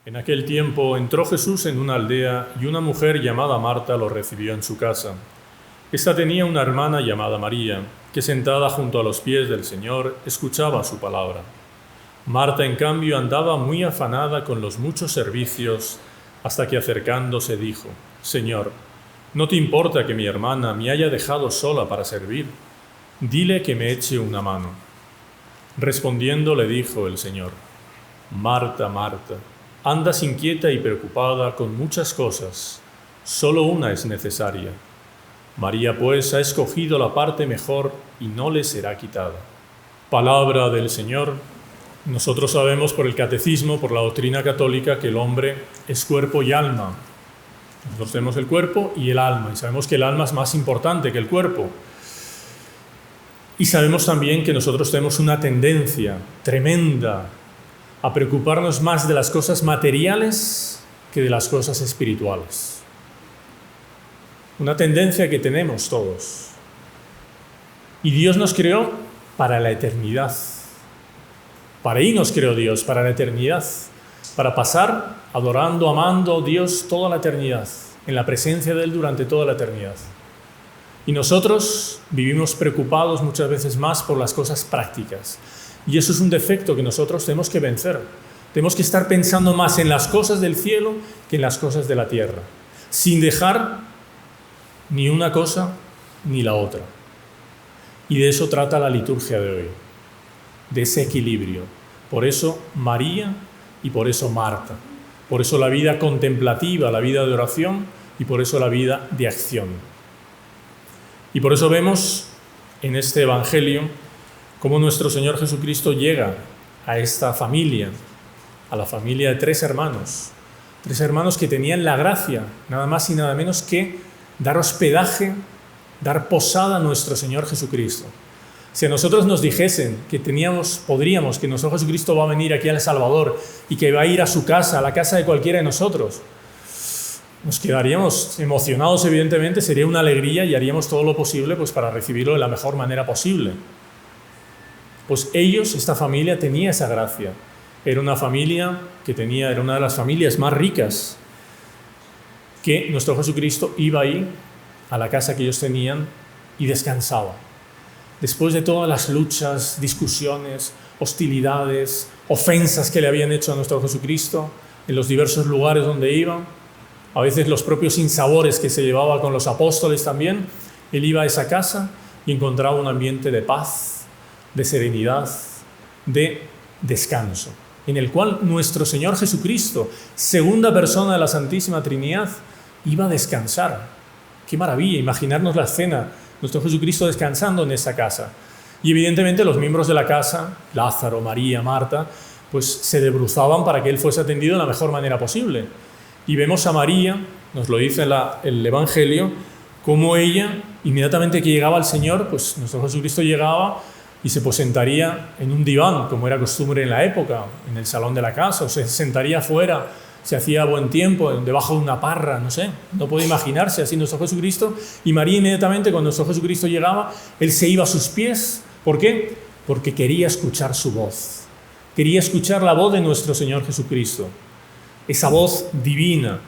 En aquel tiempo entró Jesús en una aldea y una mujer llamada Marta lo recibió en su casa. Esta tenía una hermana llamada María, que sentada junto a los pies del Señor escuchaba su palabra. Marta, en cambio, andaba muy afanada con los muchos servicios, hasta que acercándose dijo: Señor, ¿no te importa que mi hermana me haya dejado sola para servir? Dile que me eche una mano. Respondiendo le dijo el Señor: Marta, Marta, andas inquieta y preocupada con muchas cosas, solo una es necesaria. María, pues, ha escogido la parte mejor y no le será quitada. Palabra del Señor. Nosotros sabemos por el catecismo, por la doctrina católica, que el hombre es cuerpo y alma. Nosotros tenemos el cuerpo y el alma, y sabemos que el alma es más importante que el cuerpo. Y sabemos también que nosotros tenemos una tendencia tremenda a preocuparnos más de las cosas materiales que de las cosas espirituales. Una tendencia que tenemos todos. Y Dios nos creó para la eternidad. Para ahí nos creó Dios, para la eternidad. Para pasar adorando, amando a Dios toda la eternidad, en la presencia de Él durante toda la eternidad. Y nosotros vivimos preocupados muchas veces más por las cosas prácticas. Y eso es un defecto que nosotros tenemos que vencer. Tenemos que estar pensando más en las cosas del cielo que en las cosas de la tierra, sin dejar ni una cosa ni la otra. Y de eso trata la liturgia de hoy, de ese equilibrio. Por eso María y por eso Marta. Por eso la vida contemplativa, la vida de oración, y por eso la vida de acción. Y por eso vemos en este Evangelio cómo nuestro Señor Jesucristo llega a esta familia, a la familia de tres hermanos que tenían la gracia, nada más y nada menos que dar hospedaje, dar posada a nuestro Señor Jesucristo. Si a nosotros nos dijesen que podríamos, que nuestro Jesucristo va a venir aquí a El Salvador y que va a ir a su casa, a la casa de cualquiera de nosotros, nos quedaríamos emocionados, evidentemente, sería una alegría y haríamos todo lo posible pues, para recibirlo de la mejor manera posible. Pues ellos, esta familia, tenía esa gracia. Era una familia era una de las familias más ricas, que nuestro Jesucristo iba ahí, a la casa que ellos tenían, y descansaba. Después de todas las luchas, discusiones, hostilidades, ofensas que le habían hecho a nuestro Jesucristo, en los diversos lugares donde iba, a veces los propios sinsabores que se llevaba con los apóstoles también, él iba a esa casa y encontraba un ambiente de paz, de serenidad, de descanso, en el cual nuestro Señor Jesucristo, segunda persona de la Santísima Trinidad, iba a descansar. ¡Qué maravilla! Imaginarnos la escena, nuestro Jesucristo descansando en esa casa. Y evidentemente los miembros de la casa, Lázaro, María, Marta, pues se debruzaban para que él fuese atendido de la mejor manera posible. Y vemos a María, nos lo dice el Evangelio, cómo ella, inmediatamente que llegaba el Señor, pues nuestro Jesucristo llegaba y se sentaría en un diván, como era costumbre en la época, en el salón de la casa, o se sentaría afuera, si hacía buen tiempo, debajo de una parra, no sé, no puede imaginarse así nuestro Jesucristo. Y María inmediatamente, cuando nuestro Jesucristo llegaba, él se iba a sus pies. ¿Por qué? Porque quería escuchar su voz. Quería escuchar la voz de nuestro Señor Jesucristo. Esa voz divina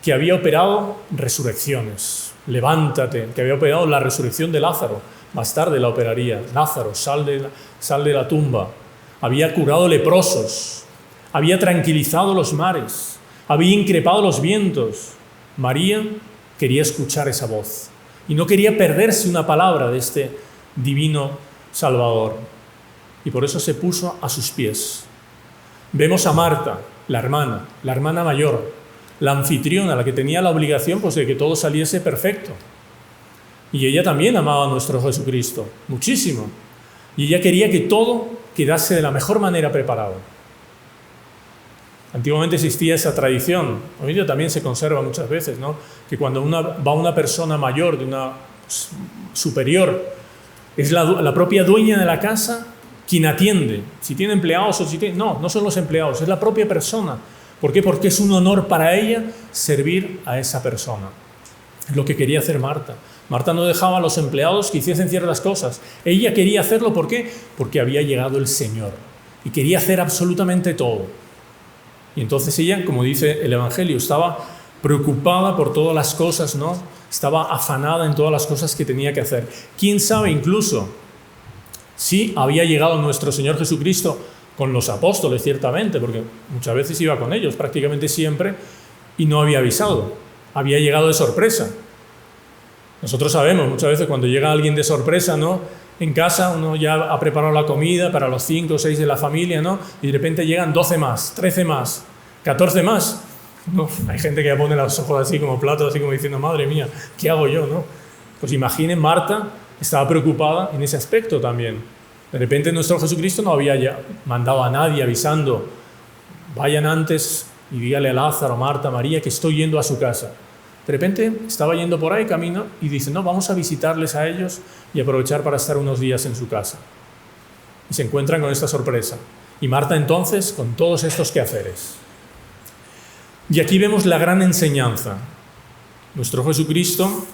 que había operado resurrecciones. Levántate, que había operado la resurrección de Lázaro. Más tarde la operaría. Lázaro, sal de la tumba. Había curado leprosos. Había tranquilizado los mares. Había increpado los vientos. María quería escuchar esa voz. Y no quería perderse una palabra de este divino Salvador. Y por eso se puso a sus pies. Vemos a Marta, la hermana mayor, la anfitriona, la que tenía la obligación pues, de que todo saliese perfecto. Y ella también amaba a nuestro Jesucristo, muchísimo. Y ella quería que todo quedase de la mejor manera preparado. Antiguamente existía esa tradición, hoy día también se conserva muchas veces, ¿no? Que cuando va una persona mayor, de una superior, es la propia dueña de la casa quien atiende. Si tiene empleados o si tiene... No son los empleados, es la propia persona. ¿Por qué? Porque es un honor para ella servir a esa persona. Es lo que quería hacer Marta. Marta no dejaba a los empleados que hiciesen ciertas cosas. Ella quería hacerlo, ¿por qué? Porque había llegado el Señor y quería hacer absolutamente todo. Y entonces ella, como dice el Evangelio, estaba preocupada por todas las cosas, ¿no? Estaba afanada en todas las cosas que tenía que hacer. ¿Quién sabe incluso si había llegado nuestro Señor Jesucristo con los apóstoles, ciertamente, porque muchas veces iba con ellos, prácticamente siempre, y no había avisado, había llegado de sorpresa. Nosotros sabemos, muchas veces cuando llega alguien de sorpresa, ¿no? En casa uno ya ha preparado la comida para los 5 o 6 de la familia, ¿no? Y de repente llegan 12 más, 13 más, 14 más. ¿No? Hay gente que ya pone los ojos así como platos, así como diciendo, madre mía, ¿qué hago yo, no? Pues imaginen, Marta estaba preocupada en ese aspecto también. De repente nuestro Jesucristo no había ya mandado a nadie avisando, vayan antes y dígale a Lázaro, Marta, María, que estoy yendo a su casa. De repente estaba yendo por ahí camino y dice, no, vamos a visitarles a ellos y aprovechar para estar unos días en su casa. Y se encuentran con esta sorpresa. Y Marta entonces con todos estos quehaceres. Y aquí vemos la gran enseñanza. Nuestro Jesucristo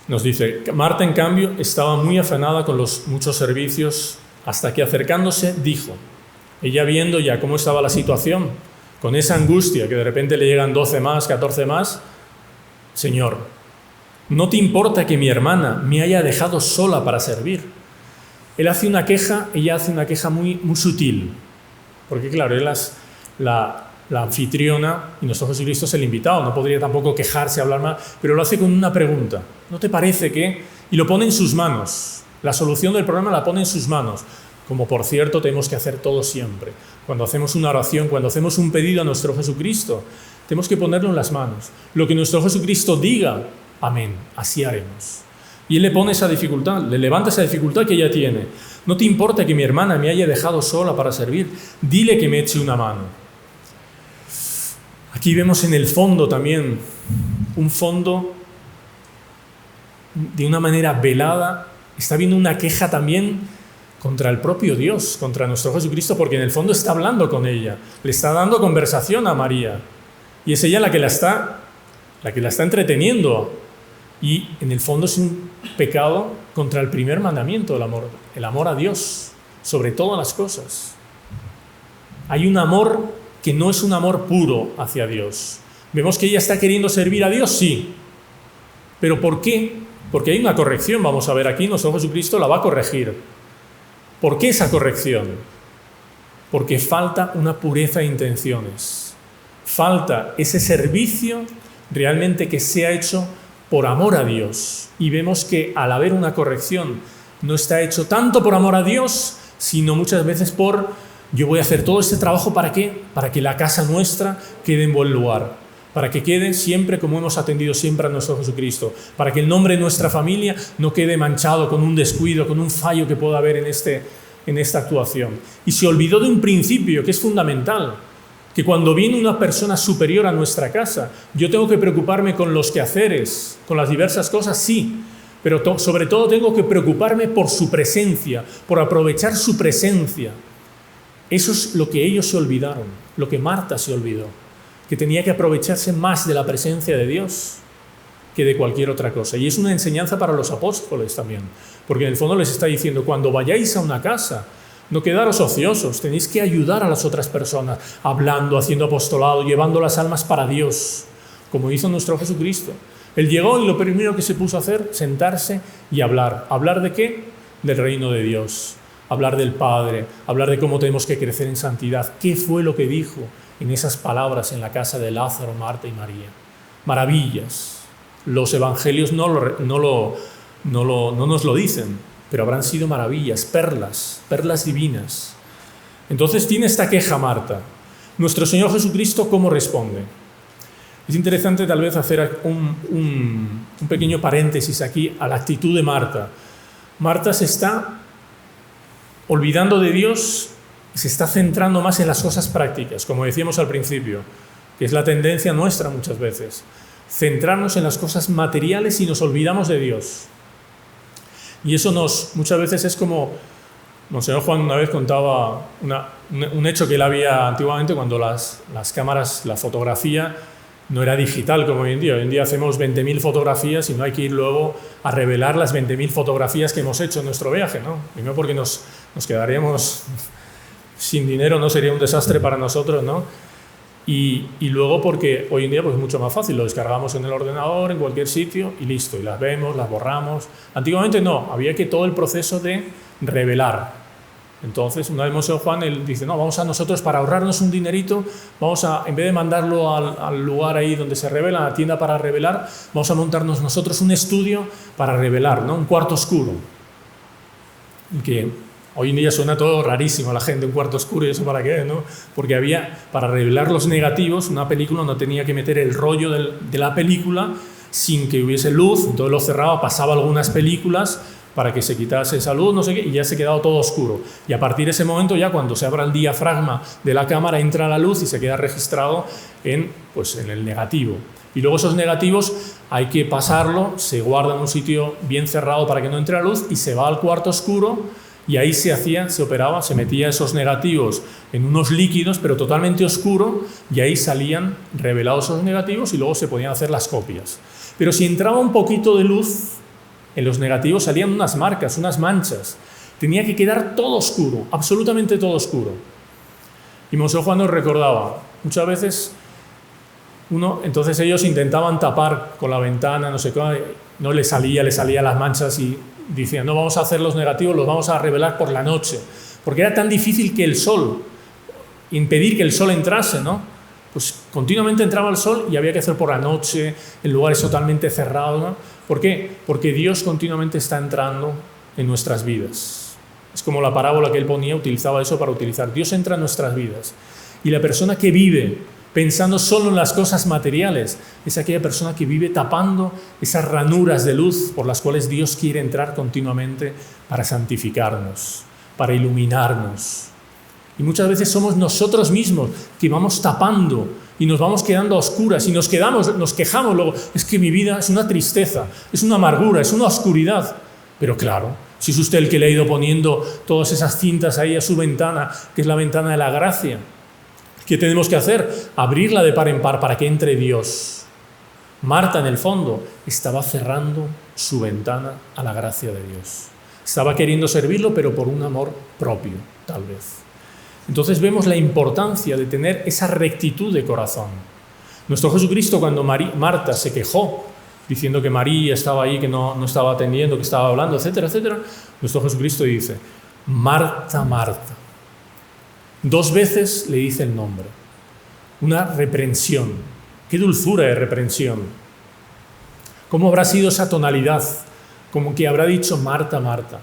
nos dice, Marta en cambio estaba muy afanada con los muchos servicios hasta que acercándose dijo, ella viendo ya cómo estaba la situación, con esa angustia que de repente le llegan 12 más, 14 más, Señor, ¿no te importa que mi hermana me haya dejado sola para servir? Ella hace una queja muy, muy sutil, porque claro, él la anfitriona y nuestro Jesucristo es el invitado, no podría tampoco quejarse, hablar más, pero lo hace con una pregunta. ¿No te parece que...? Y lo pone en sus manos. La solución del problema la pone en sus manos, como por cierto tenemos que hacer todo siempre. Cuando hacemos una oración, cuando hacemos un pedido a nuestro Jesucristo, tenemos que ponerlo en las manos. Lo que nuestro Jesucristo diga, amén, así haremos. Y él le pone esa dificultad, le levanta esa dificultad que ella tiene. ¿No te importa que mi hermana me haya dejado sola para servir? Dile que me eche una mano. Aquí vemos en el fondo también, un fondo de una manera velada, está viendo una queja también contra el propio Dios, contra nuestro Jesucristo, porque en el fondo está hablando con ella, le está dando conversación a María, y es ella la que la está entreteniendo. Y en el fondo es un pecado contra el primer mandamiento del amor, el amor a Dios, sobre todas las cosas. Hay un amor que no es un amor puro hacia Dios. Vemos que ella está queriendo servir a Dios, sí. ¿Pero por qué? Porque hay una corrección, vamos a ver aquí, nuestro Jesucristo la va a corregir. ¿Por qué esa corrección? Porque falta una pureza de intenciones. Falta ese servicio realmente que sea hecho por amor a Dios. Y vemos que al haber una corrección no está hecho tanto por amor a Dios, sino muchas veces por yo voy a hacer todo este trabajo ¿para qué? Para que la casa nuestra quede en buen lugar, para que quede siempre como hemos atendido siempre a nuestro Jesucristo, para que el nombre de nuestra familia no quede manchado con un descuido, con un fallo que pueda haber en esta actuación. Y se olvidó de un principio que es fundamental, que cuando viene una persona superior a nuestra casa, yo tengo que preocuparme con los quehaceres, con las diversas cosas, sí, pero sobre todo tengo que preocuparme por su presencia, por aprovechar su presencia. Eso es lo que ellos se olvidaron, lo que Marta se olvidó, que tenía que aprovecharse más de la presencia de Dios que de cualquier otra cosa. Y es una enseñanza para los apóstoles también, porque en el fondo les está diciendo, cuando vayáis a una casa, no quedaros ociosos, tenéis que ayudar a las otras personas, hablando, haciendo apostolado, llevando las almas para Dios, como hizo nuestro Jesucristo. Él llegó y lo primero que se puso a hacer, sentarse y hablar. ¿Hablar de qué? Del reino de Dios. Hablar del Padre, hablar de cómo tenemos que crecer en santidad. ¿Qué fue lo que dijo en esas palabras en la casa de Lázaro, Marta y María? Maravillas. Los evangelios no nos lo dicen, pero habrán sido maravillas, perlas divinas. Entonces tiene esta queja Marta. Nuestro Señor Jesucristo, ¿cómo responde? Es interesante tal vez hacer un pequeño paréntesis aquí a la actitud de Marta. Marta se está olvidando de Dios y se está centrando más en las cosas prácticas, como decíamos al principio, que es la tendencia nuestra muchas veces. Centrarnos en las cosas materiales y nos olvidamos de Dios. Y eso muchas veces es como, Monseñor Juan una vez contaba un hecho que él había antiguamente cuando las cámaras, la fotografía no era digital como hoy en día. Hoy en día hacemos 20.000 fotografías y no hay que ir luego a revelar las 20.000 fotografías que hemos hecho en nuestro viaje, ¿no? Primero porque nos quedaríamos sin dinero no sería un desastre para nosotros, ¿no? Y luego porque hoy en día pues, es mucho más fácil, lo descargamos en el ordenador, en cualquier sitio y listo, y las vemos, las borramos. Antiguamente no, había que todo el proceso de revelar. Entonces, una vez Monseñor Juan, él dice, no, vamos a nosotros, para ahorrarnos un dinerito, vamos a, en vez de mandarlo al lugar ahí donde se revela, a la tienda para revelar, vamos a montarnos nosotros un estudio para revelar, ¿no? Un cuarto oscuro. Que hoy en día suena todo rarísimo a la gente, un cuarto oscuro, ¿y eso para qué, no? Porque había, para revelar los negativos, una película no tenía que meter el rollo de la película sin que hubiese luz, entonces lo cerraba, pasaba algunas películas para que se quitase esa luz, no sé qué, y ya se quedaba todo oscuro. Y a partir de ese momento, ya cuando se abra el diafragma de la cámara, entra la luz y se queda registrado en el negativo. Y luego esos negativos hay que pasarlo, se guarda en un sitio bien cerrado para que no entre la luz y se va al cuarto oscuro y ahí se operaba, se metía esos negativos en unos líquidos, pero totalmente oscuro, y ahí salían revelados esos negativos y luego se podían hacer las copias. Pero si entraba un poquito de luz, en los negativos salían unas marcas, unas manchas. Tenía que quedar todo oscuro, absolutamente todo oscuro. Y Monseñor Juan nos recordaba, muchas veces entonces ellos intentaban tapar con la ventana, no sé qué, no le salía las manchas y decían, no, vamos a hacer los negativos, los vamos a revelar por la noche. Porque era tan difícil que el sol, impedir que el sol entrase, ¿no? Pues continuamente entraba el sol y había que hacer por la noche, en lugares totalmente cerrados, ¿no? ¿Por qué? Porque Dios continuamente está entrando en nuestras vidas. Es como la parábola que él ponía, utilizaba eso para utilizar. Dios entra en nuestras vidas. Y la persona que vive pensando solo en las cosas materiales es aquella persona que vive tapando esas ranuras de luz por las cuales Dios quiere entrar continuamente para santificarnos, para iluminarnos. Y muchas veces somos nosotros mismos que vamos tapando y nos vamos quedando a oscuras y nos quejamos luego, es que mi vida es una tristeza, es una amargura, es una oscuridad. Pero claro, si es usted el que le ha ido poniendo todas esas cintas ahí a su ventana, que es la ventana de la gracia, ¿qué tenemos que hacer? Abrirla de par en par para que entre Dios. Marta, en el fondo, estaba cerrando su ventana a la gracia de Dios. Estaba queriendo servirlo, pero por un amor propio, tal vez. Entonces vemos la importancia de tener esa rectitud de corazón. Nuestro Jesucristo, cuando Marta se quejó, diciendo que María estaba ahí, que no estaba atendiendo, que estaba hablando, etcétera, etcétera, nuestro Jesucristo dice, Marta, Marta. 2 veces le dice el nombre. Una reprensión. Qué dulzura de reprensión. ¿Cómo habrá sido esa tonalidad? Como que habrá dicho Marta, Marta.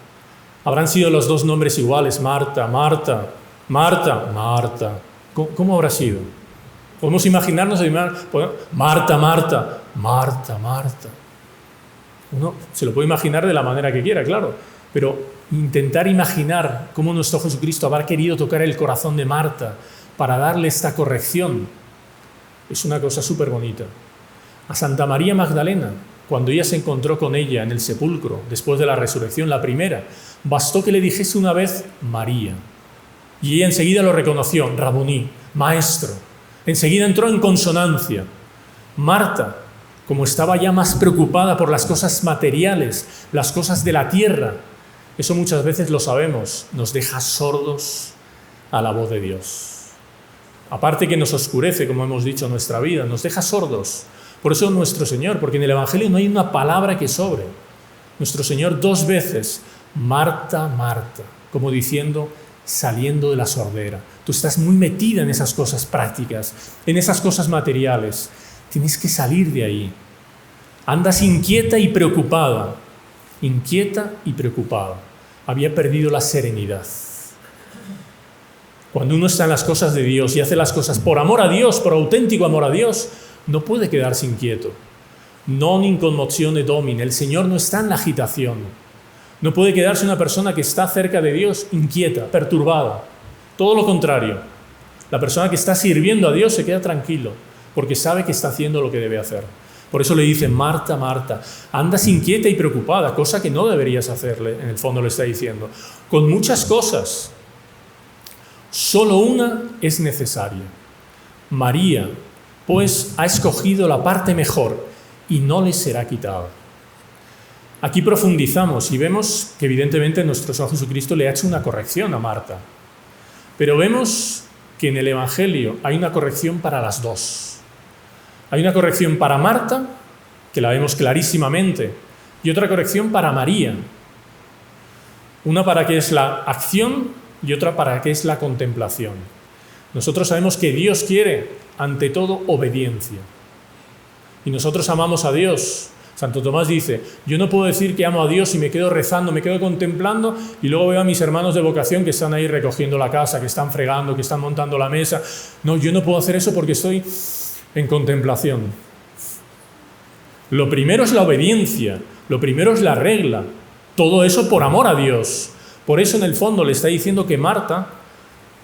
Habrán sido los 2 nombres iguales, Marta, Marta. Marta, Marta. ¿Cómo habrá sido? Podemos imaginarnos, Marta, Marta, Marta, Marta. Uno se lo puede imaginar de la manera que quiera, claro, pero intentar imaginar cómo nuestro Jesucristo habrá querido tocar el corazón de Marta para darle esta corrección es una cosa súper bonita. A Santa María Magdalena, cuando ella se encontró con ella en el sepulcro, después de la resurrección, la primera, bastó que le dijese una vez María. Y ella enseguida lo reconoció, Rabuní, maestro. Enseguida entró en consonancia. Marta, como estaba ya más preocupada por las cosas materiales, las cosas de la tierra, eso muchas veces lo sabemos, nos deja sordos a la voz de Dios. Aparte que nos oscurece, como hemos dicho, nuestra vida, nos deja sordos. Por eso nuestro Señor, porque en el Evangelio no hay una palabra que sobre. Nuestro Señor 2 veces, Marta, Marta, como diciendo, saliendo de la sordera. Tú estás muy metida en esas cosas prácticas, en esas cosas materiales. Tienes que salir de ahí. Andas inquieta y preocupada. Inquieta y preocupada. Había perdido la serenidad. Cuando uno está en las cosas de Dios y hace las cosas por amor a Dios, por auténtico amor a Dios, no puede quedarse inquieto. Non in commozione domine. El Señor no está en la agitación. No puede quedarse una persona que está cerca de Dios inquieta, perturbada. Todo lo contrario. La persona que está sirviendo a Dios se queda tranquilo, porque sabe que está haciendo lo que debe hacer. Por eso le dice, Marta, Marta, andas inquieta y preocupada, cosa que no deberías hacerle, en el fondo le está diciendo. Con muchas cosas, solo una es necesaria. María, pues, ha escogido la parte mejor y no le será quitada. Aquí profundizamos y vemos que evidentemente nuestro Señor Jesucristo le ha hecho una corrección a Marta. Pero vemos que en el Evangelio hay una corrección para las dos. Hay una corrección para Marta, que la vemos clarísimamente, y otra corrección para María. Una para qué es la acción y otra para qué es la contemplación. Nosotros sabemos que Dios quiere, ante todo, obediencia. Y nosotros amamos a Dios. Santo Tomás dice, yo no puedo decir que amo a Dios y me quedo rezando, me quedo contemplando y luego veo a mis hermanos de vocación que están ahí recogiendo la casa, que están fregando, que están montando la mesa. No, yo no puedo hacer eso porque estoy en contemplación. Lo primero es la obediencia, lo primero es la regla. Todo eso por amor a Dios. Por eso en el fondo le está diciendo que Marta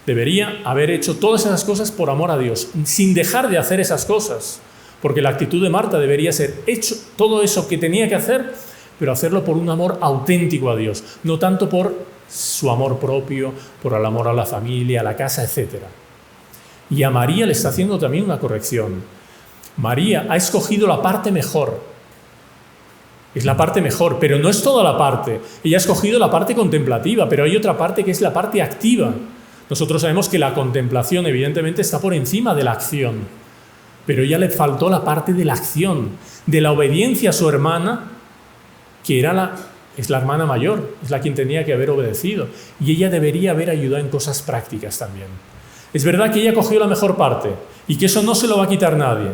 debería haber hecho todas esas cosas por amor a Dios, sin dejar de hacer esas cosas. Porque la actitud de Marta debería ser hecho todo eso que tenía que hacer, pero hacerlo por un amor auténtico a Dios, no tanto por su amor propio, por el amor a la familia, a la casa, etc. Y a María le está haciendo también una corrección. María ha escogido la parte mejor. Es la parte mejor, pero no es toda la parte. Ella ha escogido la parte contemplativa, pero hay otra parte que es la parte activa. Nosotros sabemos que la contemplación evidentemente está por encima de la acción. Pero ella le faltó la parte de la acción, de la obediencia a su hermana, que es la hermana mayor, es la quien tenía que haber obedecido. Y ella debería haber ayudado en cosas prácticas también. Es verdad que ella cogió la mejor parte y que eso no se lo va a quitar nadie.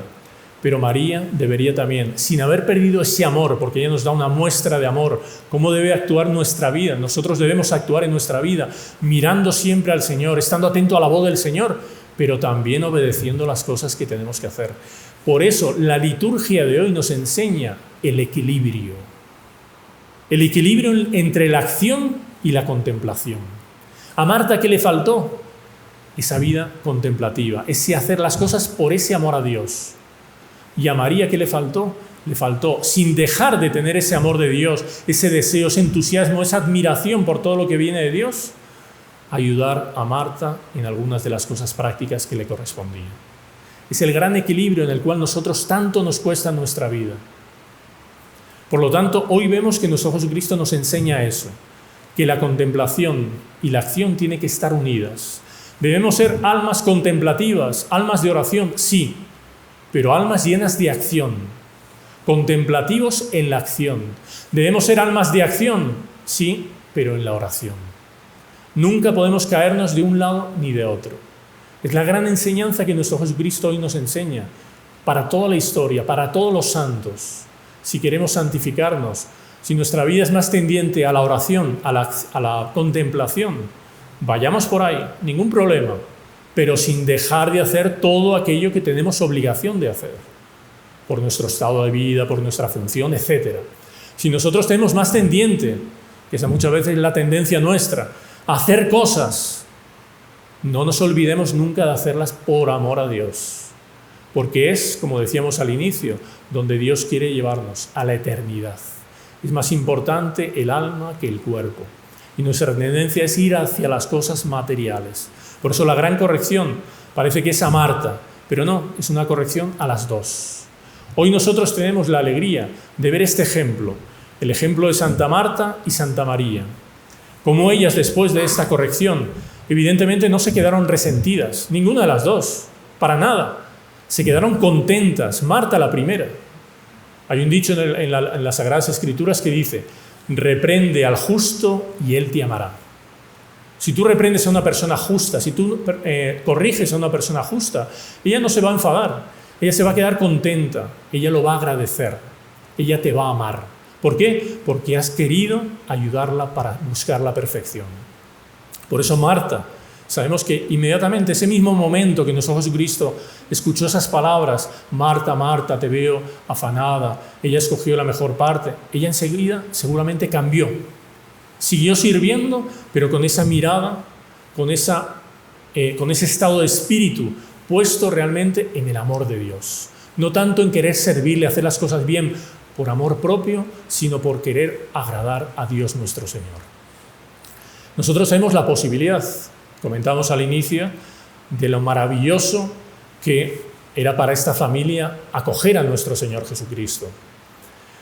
Pero María debería también, sin haber perdido ese amor, porque ella nos da una muestra de amor, cómo debe actuar nuestra vida. Nosotros debemos actuar en nuestra vida mirando siempre al Señor, estando atento a la voz del Señor, pero también obedeciendo las cosas que tenemos que hacer. Por eso, la liturgia de hoy nos enseña el equilibrio. El equilibrio entre la acción y la contemplación. A Marta, ¿qué le faltó? Esa vida contemplativa, ese hacer las cosas por ese amor a Dios. Y a María, ¿qué le faltó? Le faltó, sin dejar de tener ese amor de Dios, ese deseo, ese entusiasmo, esa admiración por todo lo que viene de Dios, ayudar a Marta en algunas de las cosas prácticas que le correspondían. Es el gran equilibrio en el cual nosotros tanto nos cuesta en nuestra vida. Por lo tanto, hoy vemos que nuestro Jesucristo nos enseña eso, que la contemplación y la acción tienen que estar unidas. Debemos ser almas contemplativas, almas de oración, sí, pero almas llenas de acción, contemplativos en la acción. Debemos ser almas de acción, sí, pero en la oración. Nunca podemos caernos de un lado ni de otro. Es la gran enseñanza que nuestro Jesucristo hoy nos enseña para toda la historia, para todos los santos. Si queremos santificarnos, si nuestra vida es más tendiente a la oración, a la contemplación, vayamos por ahí, ningún problema, pero sin dejar de hacer todo aquello que tenemos obligación de hacer, por nuestro estado de vida, por nuestra función, etc. Si nosotros tenemos más tendiente, que esa muchas veces es la tendencia nuestra, hacer cosas, no nos olvidemos nunca de hacerlas por amor a Dios, porque es, como decíamos al inicio, donde Dios quiere llevarnos a la eternidad. Es más importante el alma que el cuerpo, y nuestra tendencia es ir hacia las cosas materiales. Por eso la gran corrección parece que es a Marta, pero no, es una corrección a las dos. Hoy nosotros tenemos la alegría de ver este ejemplo, el ejemplo de Santa Marta y Santa María. Como ellas, después de esta corrección, evidentemente no se quedaron resentidas, ninguna de las dos, para nada. Se quedaron contentas, Marta la primera. Hay un dicho en las Sagradas Escrituras que dice, reprende al justo y él te amará. Si tú reprendes a una persona justa, si tú corriges a una persona justa, ella no se va a enfadar, ella se va a quedar contenta, ella lo va a agradecer, ella te va a amar. ¿Por qué? Porque has querido ayudarla para buscar la perfección. Por eso Marta, sabemos que inmediatamente ese mismo momento que nuestro Jesucristo escuchó esas palabras, Marta, Marta, te veo afanada, ella escogió la mejor parte, ella enseguida seguramente cambió. Siguió sirviendo, pero con esa mirada, con ese estado de espíritu puesto realmente en el amor de Dios. No tanto en querer servirle, hacer las cosas bien por amor propio, sino por querer agradar a Dios nuestro Señor. Nosotros tenemos la posibilidad, comentamos al inicio, de lo maravilloso que era para esta familia acoger a nuestro Señor Jesucristo.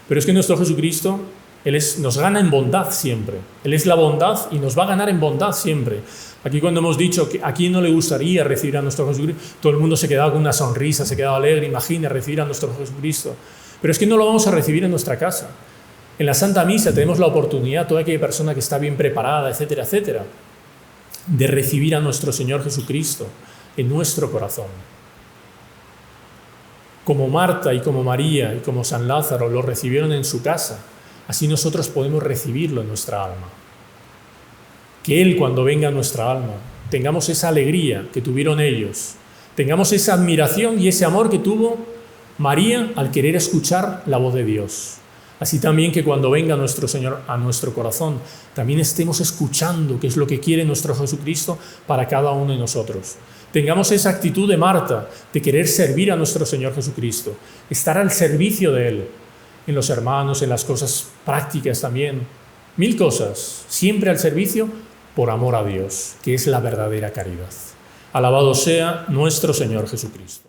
Pero es que nuestro Jesucristo Nos gana en bondad siempre. Él es la bondad y nos va a ganar en bondad siempre. Aquí cuando hemos dicho que a quién no le gustaría recibir a nuestro Jesucristo, todo el mundo se quedaba con una sonrisa, se quedaba alegre, imagina recibir a nuestro Jesucristo. Pero es que no lo vamos a recibir en nuestra casa. En la Santa Misa tenemos la oportunidad, toda aquella persona que está bien preparada, etcétera, etcétera, de recibir a nuestro Señor Jesucristo en nuestro corazón. Como Marta y como María y como San Lázaro lo recibieron en su casa, así nosotros podemos recibirlo en nuestra alma. Que Él, cuando venga a nuestra alma, tengamos esa alegría que tuvieron ellos, tengamos esa admiración y ese amor que tuvo María al querer escuchar la voz de Dios. Así también que cuando venga nuestro Señor a nuestro corazón, también estemos escuchando qué es lo que quiere nuestro Jesucristo para cada uno de nosotros. Tengamos esa actitud de Marta, de querer servir a nuestro Señor Jesucristo, estar al servicio de Él, en los hermanos, en las cosas prácticas también, 1000 cosas, siempre al servicio por amor a Dios, que es la verdadera caridad. Alabado sea nuestro Señor Jesucristo.